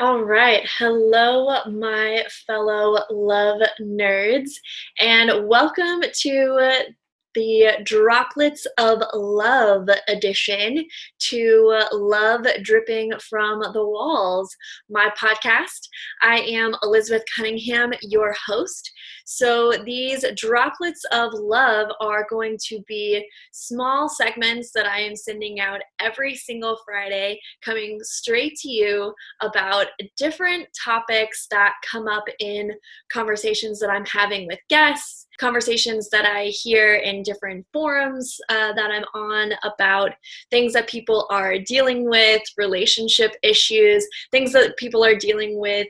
All right. Hello, my fellow love nerds, and welcome to the Droplets of Love edition to Love Dripping from the Walls, my podcast. I am Elizabeth Cunningham, your host. So, these droplets of love are going to be small segments that I am sending out every single Friday, coming straight to you about different topics that come up in conversations that I'm having with guests, conversations that I hear in different forums that I'm on about things that people are dealing with, relationship issues, things that people are dealing with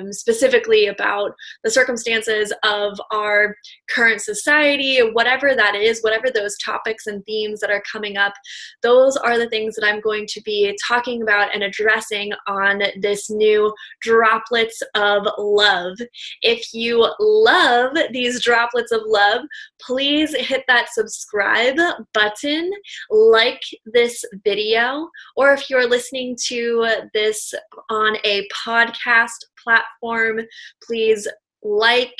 specifically about the circumstances of our current society, whatever that is, whatever those topics and themes that are coming up, those are the things that I'm going to be talking about and addressing on this new Droplets of Love. If you love these droplets of love, please hit that subscribe button, like this video, or if you're listening to this on a podcast platform, please like,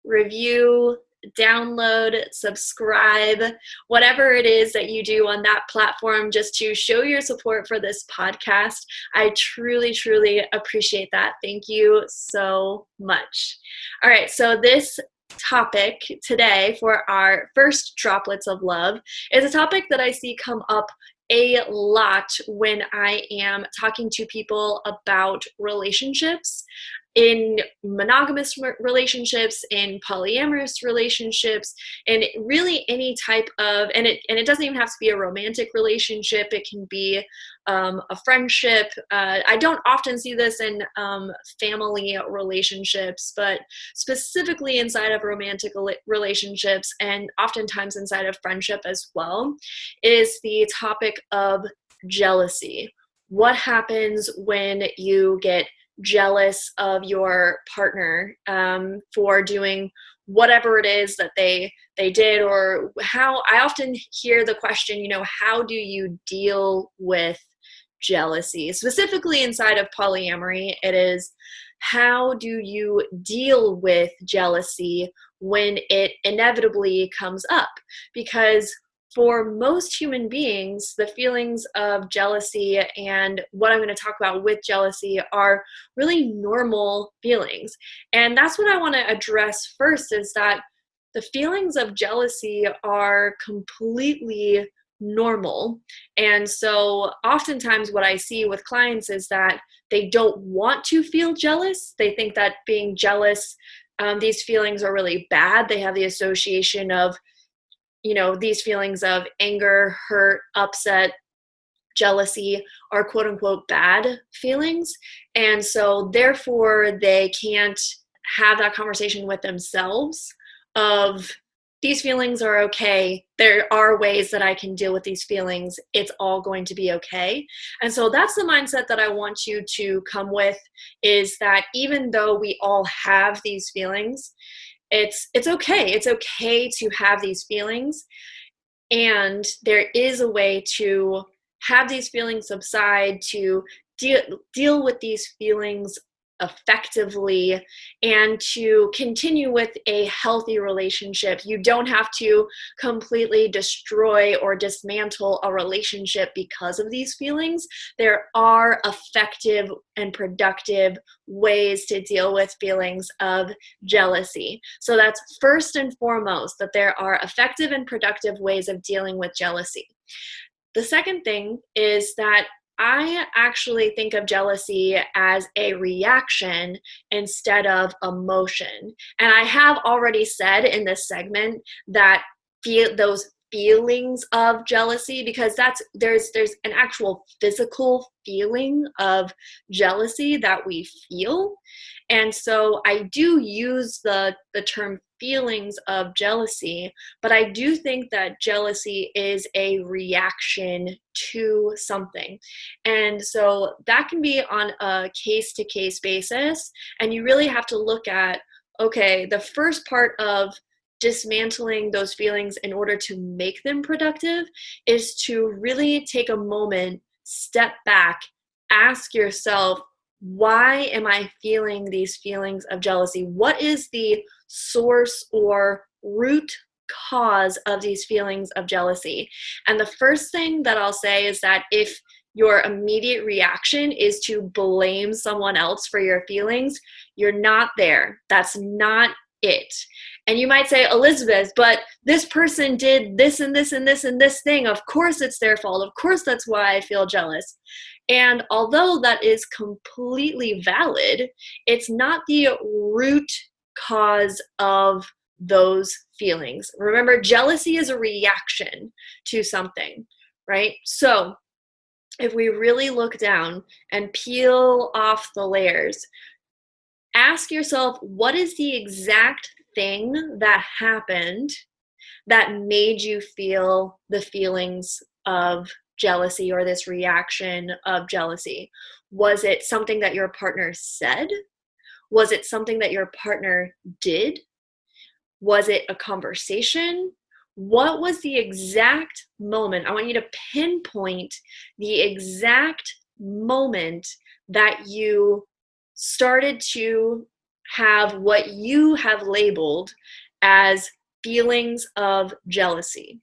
review, download, subscribe, whatever it is that you do on that platform, just to show your support for this podcast. I truly, truly appreciate that. Thank you so much. All right, so this topic today for our first Droplets of Love is a topic that I see come up a lot when I am talking to people about relationships, in monogamous relationships, in polyamorous relationships, and really any type of, and it doesn't even have to be a romantic relationship. It can be a friendship. I don't often see this in family relationships, but specifically inside of romantic relationships, and oftentimes inside of friendship as well, is the topic of jealousy. What happens when you get jealous of your partner for doing whatever it is that they did? Or how I often hear the question, how do you deal with jealousy? Specifically inside of polyamory, it is, how do you deal with jealousy when it inevitably comes up? Because for most human beings, the feelings of jealousy and what I'm going to talk about with jealousy are really normal feelings. And that's what I want to address first, is that the feelings of jealousy are completely normal. And so oftentimes what I see with clients is that they don't want to feel jealous. They think that being jealous, these feelings are really bad. They have the association of these feelings of anger, hurt, upset, jealousy are quote unquote bad feelings. And so therefore they can't have that conversation with themselves of, these feelings are okay. There are ways that I can deal with these feelings. It's all going to be okay. And so that's the mindset that I want you to come with, is that even though we all have these feelings, it's okay. It's okay to have these feelings. And there is a way to have these feelings subside, to deal with these feelings effectively, and to continue with a healthy relationship. You don't have to completely destroy or dismantle a relationship because of these feelings. There are effective and productive ways to deal with feelings of jealousy. So that's first and foremost, that there are effective and productive ways of dealing with jealousy. The second thing is that I actually think of jealousy as a reaction instead of emotion. And I have already said in this segment that those feelings of jealousy, because there's an actual physical feeling of jealousy that we feel. And so I do use the term feelings of jealousy, but I do think that jealousy is a reaction to something. And so that can be on a case-to-case basis. And you really have to look at, okay, the first part of dismantling those feelings in order to make them productive is to really take a moment, step back, ask yourself, Why am I feeling these feelings of jealousy? What is the source or root cause of these feelings of jealousy? And the first thing that I'll say is that if your immediate reaction is to blame someone else for your feelings, you're not there. That's not it. And you might say, Elizabeth, but this person did this and this and this and this thing. Of course it's their fault. Of course that's why I feel jealous. And although that is completely valid, it's not the root cause of those feelings. Remember, jealousy is a reaction to something, right? So if we really look down and peel off the layers, ask yourself, what is the exact thing that happened that made you feel the feelings of jealousy or this reaction of jealousy? Was it something that your partner said? Was it something that your partner did? Was it a conversation? What was the exact moment? I want you to pinpoint the exact moment that you started to have what you have labeled as feelings of jealousy.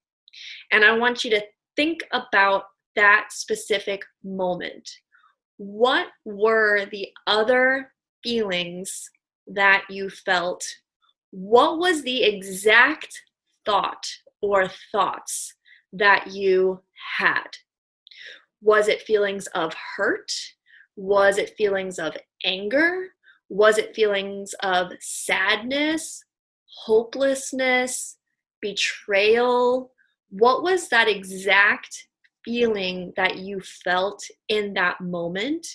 And I want you to think about that specific moment. What were the other feelings that you felt? What was the exact thought or thoughts that you had? Was it feelings of hurt? Was it feelings of anger? Was it feelings of sadness, hopelessness, betrayal? What was that exact feeling that you felt in that moment?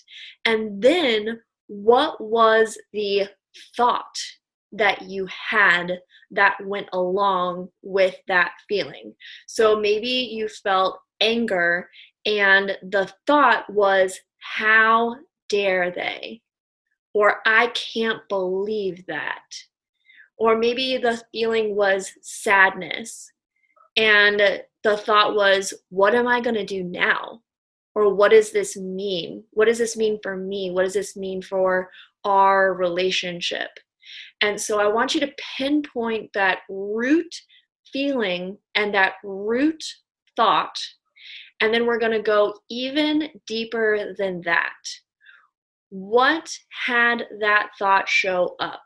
And then what was the thought that you had that went along with that feeling? So maybe you felt anger and the thought was, how dare they? Or I can't believe that. Or maybe the feeling was sadness and the thought was, what am I going to do now? Or what does this mean? What does this mean for me? What does this mean for our relationship? And so I want you to pinpoint that root feeling and that root thought. And then we're going to go even deeper than that. What had that thought show up?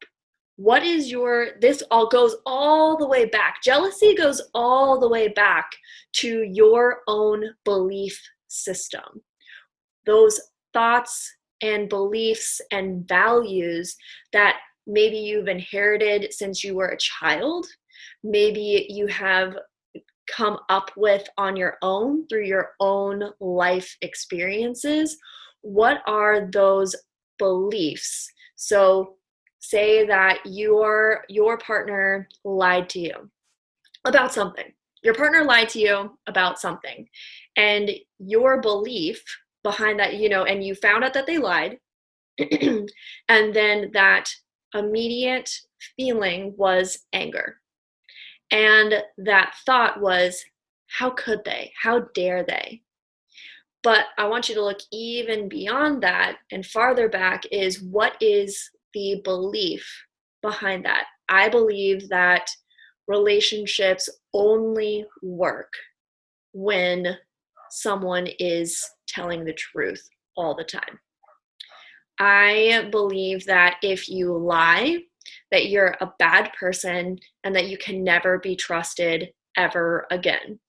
What is this all goes all the way back. Jealousy goes all the way back to your own belief system. Those thoughts and beliefs and values that maybe you've inherited since you were a child, maybe you have come up with on your own through your own life experiences. What are those beliefs? So say that your partner lied to you about something. Your partner lied to you about something. And your belief behind that, and you found out that they lied. And then that immediate feeling was anger. And that thought was, how could they? How dare they? But I want you to look even beyond that and farther back is, what is the belief behind that? I believe that relationships only work when someone is telling the truth all the time. I believe that if you lie, that you're a bad person and that you can never be trusted ever again.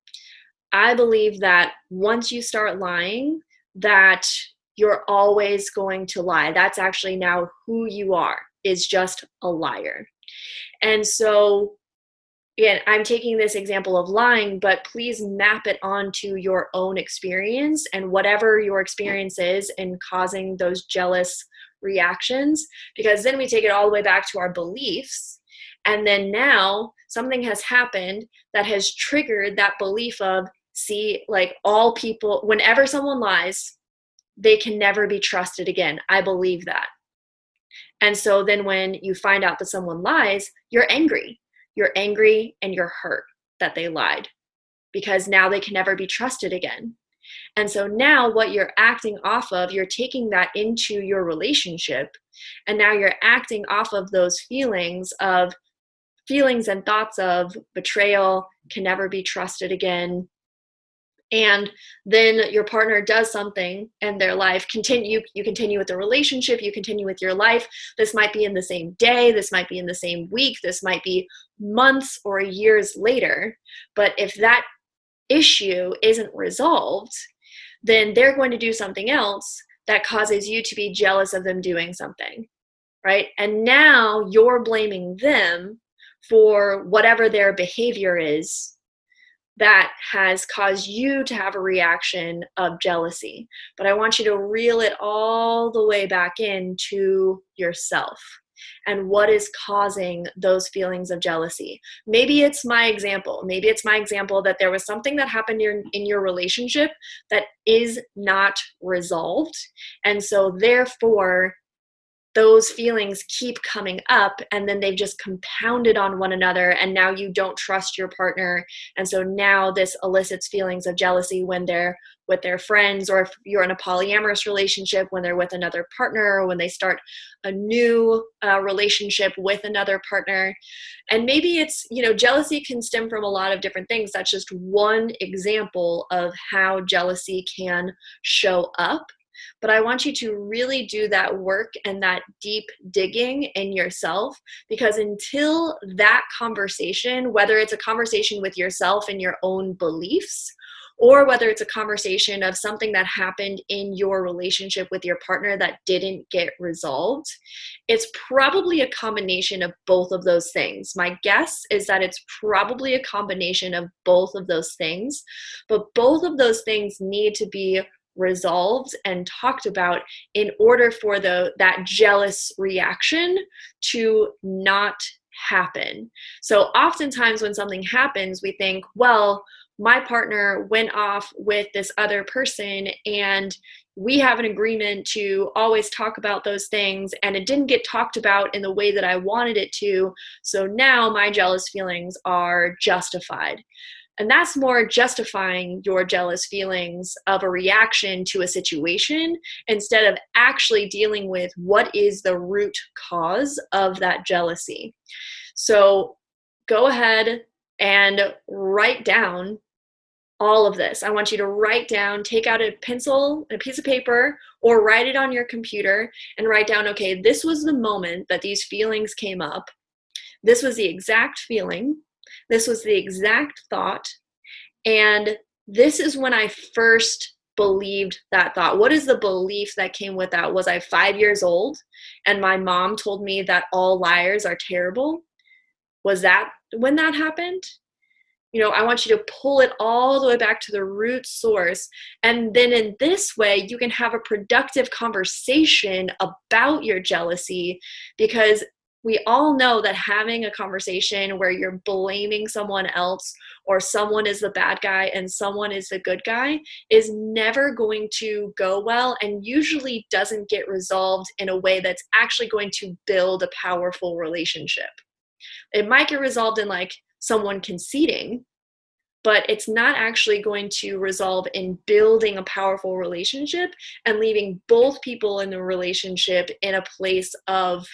I believe that once you start lying, that you're always going to lie. That's actually now who you are, is just a liar. And so, again, I'm taking this example of lying, but please map it onto your own experience and whatever your experience is in causing those jealous reactions, because then we take it all the way back to our beliefs. And then now something has happened that has triggered that belief of, see, like all people, whenever someone lies, they can never be trusted again. I believe that. And so then when you find out that someone lies, you're angry. You're angry and you're hurt that they lied, because now they can never be trusted again. And so now what you're acting off of, you're taking that into your relationship. And now you're acting off of those feelings and thoughts of betrayal, can never be trusted again. And then your partner does something in their life, you continue with the relationship, you continue with your life. This might be in the same day, this might be in the same week, this might be months or years later. But if that issue isn't resolved, then they're going to do something else that causes you to be jealous of them doing something, right? And now you're blaming them for whatever their behavior is that has caused you to have a reaction of jealousy. But I want you to reel it all the way back into yourself and what is causing those feelings of jealousy. Maybe it's my example. Maybe it's my example that there was something that happened in your relationship that is not resolved. And so therefore, those feelings keep coming up, and then they've just compounded on one another, and now you don't trust your partner. And so now this elicits feelings of jealousy when they're with their friends, or if you're in a polyamorous relationship, when they're with another partner, or when they start a new relationship with another partner. And maybe it's, jealousy can stem from a lot of different things. That's just one example of how jealousy can show up. But I want you to really do that work and that deep digging in yourself, because until that conversation, whether it's a conversation with yourself and your own beliefs, or whether it's a conversation of something that happened in your relationship with your partner that didn't get resolved, it's probably a combination of both of those things. My guess is that it's probably a combination of both of those things, but both of those things need to be resolved and talked about in order for that jealous reaction to not happen. So oftentimes when something happens, we think, well, my partner went off with this other person and we have an agreement to always talk about those things, and it didn't get talked about in the way that I wanted it to. So now my jealous feelings are justified. And that's more justifying your jealous feelings of a reaction to a situation instead of actually dealing with what is the root cause of that jealousy. So go ahead and write down all of this. I want you to write down, take out a pencil and a piece of paper, or write it on your computer and write down, okay, this was the moment that these feelings came up. This was the exact feeling. This was the exact thought. And this is when I first believed that thought. What is the belief that came with that? Was I 5 years old and my mom told me that all liars are terrible? Was that when that happened? I want you to pull it all the way back to the root source. And then in this way, you can have a productive conversation about your jealousy, because we all know that having a conversation where you're blaming someone else, or someone is the bad guy and someone is the good guy, is never going to go well, and usually doesn't get resolved in a way that's actually going to build a powerful relationship. It might get resolved in like someone conceding, but it's not actually going to resolve in building a powerful relationship and leaving both people in the relationship in a place of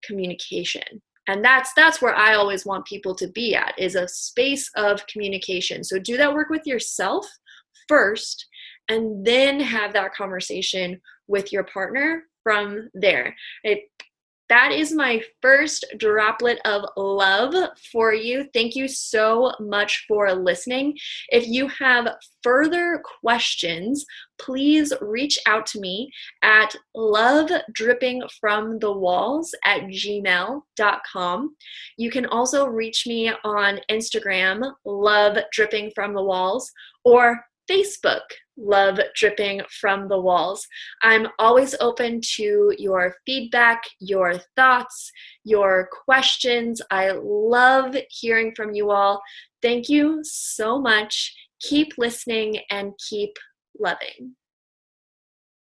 communication. And that's where I always want people to be at, is a space of communication. So do that work with yourself first, and then have that conversation with your partner from there. That is my first droplet of love for you. Thank you so much for listening. If you have further questions, please reach out to me at lovedrippingfromthewalls@gmail.com. You can also reach me on Instagram, lovedrippingfromthewalls, or Facebook, Love Dripping from the Walls. I'm always open to your feedback, your thoughts, your questions. I love hearing from you all. Thank you so much. Keep listening and keep loving.